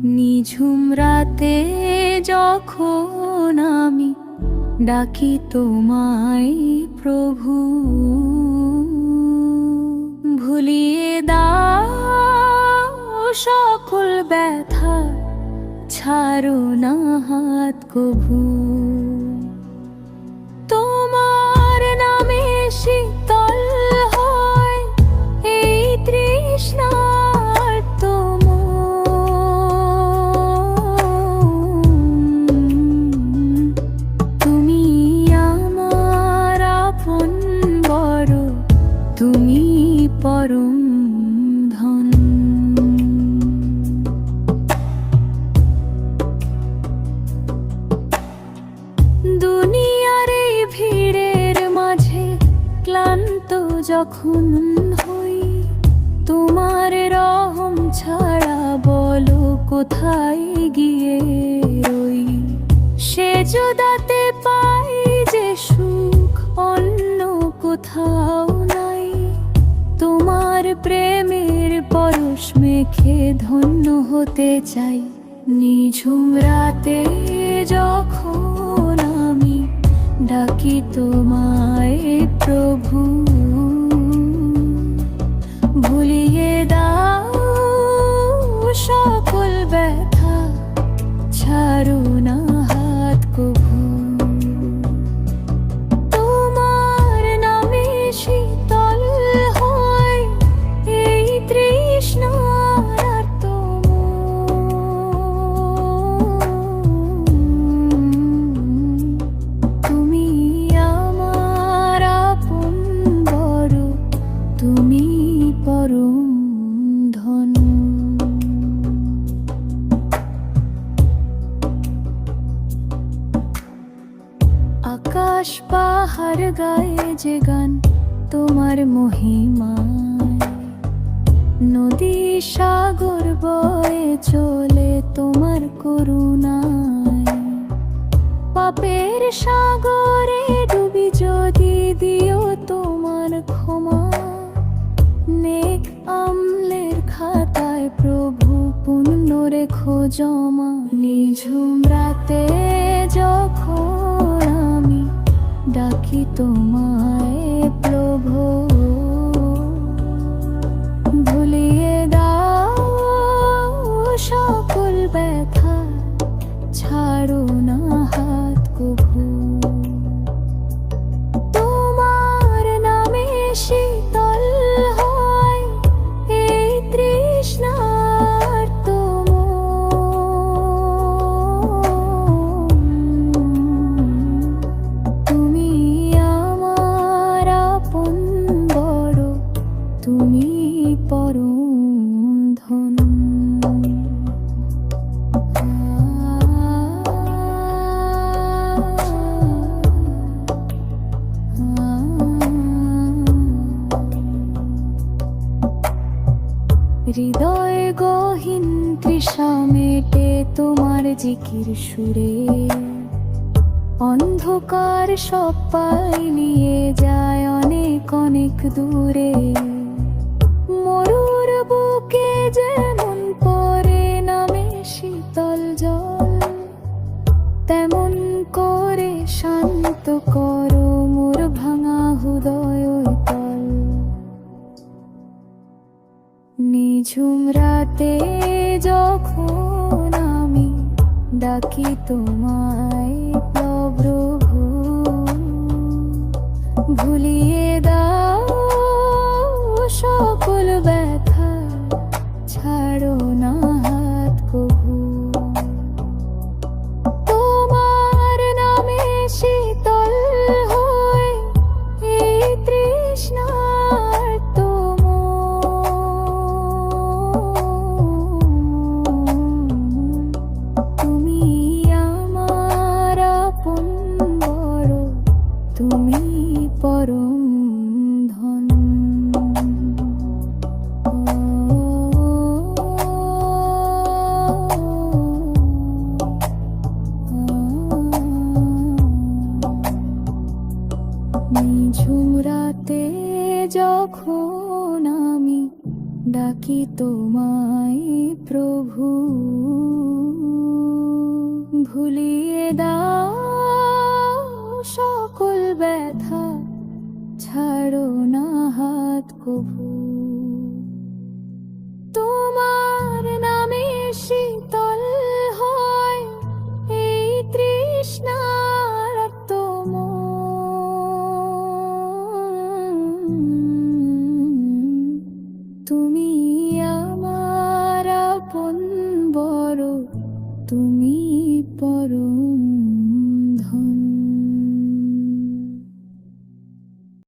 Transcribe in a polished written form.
নিঝুম রাতে যখন আমি ডাকি তোমায় প্রভু, ভুলিয়ে দাও সকল ব্যথা, ছাড়ো না হাত কভু। তোমার নামে শীতল হয় এই তৃষ্ণার্ত মন। তুমি আমার আপন বড়, তুমি পরম ধন। দুনিয়ার এই ভিড়ের মাঝে ক্লান্ত যখন হই, তোমার রহম ছাড়া বলো কোথায় গিয়ে রই। সে যুদাতে পাই যে সুখ অন্য কোথাও নাই, তোমার প্রেমের পরশ মেখে ধন্য হতে চাই। নিঝুম রাতে যখন আমি ডাকি তোমায় প্রভু, ভুলিয়ে দাও সকল ব্যথা, ছাড়ো না হাত কভু। তোমার নামে শীতল হয় এই তৃষ্ণার্ত মন। তুমি আমার আপন বড়, তুমি পরম ধন। আকাশ পাহাড় গায়ে যে গান তোমার মহিমায়, নদী সাগর বয়ে চলে তোমার করুণায়। পাপের সাগরে ডুবি যদি দিও তোমার ক্ষমা, নেক আমলের খাতায় প্রভু পুণ্য রেখো জমা। নিঝুম রাতে যখন আমি ডাকি তোমায় প্রভু, ভুলিয়ে দাও সকল ব্যথা, ছাড়ো না হাত কভু। তোমার নামে শীতল হয় এই তৃষ্ণার্ত মন। তুমি আমার আপন বড়, তুমি পরম ধন। হৃদয় গহীন তৃষা মেটে তোমার জিকির সুরে, অন্ধকার সব পাই নিয়ে যায় অনেক অনেক দূরে। মরুর বুকে যেমন পড়ে নামে শীতল জল, তেমন করে শান্ত করো মোর ভাঙা হৃদয় তল। নিঝুম রাতে যখন আমি ডাকি তোমায় প্রভু, ভুলিয়ে দাও সকল ব্যথা, ছাড়ো না হাত কভু। তোমার নামে শীতল হয় এই তৃষ্ণার্ত মন। তুমি আমার আপন বড়, তুমি পরম ধন। নিঝুম রাতে যখন আমি ডাকি তোমায় প্রভু, ভুলিয়ে দাও সকল ব্যথা, ছাড়ো না হাত কভু। তোমার নামে শীতল হয় এই তৃষ্ণার মন, তুমি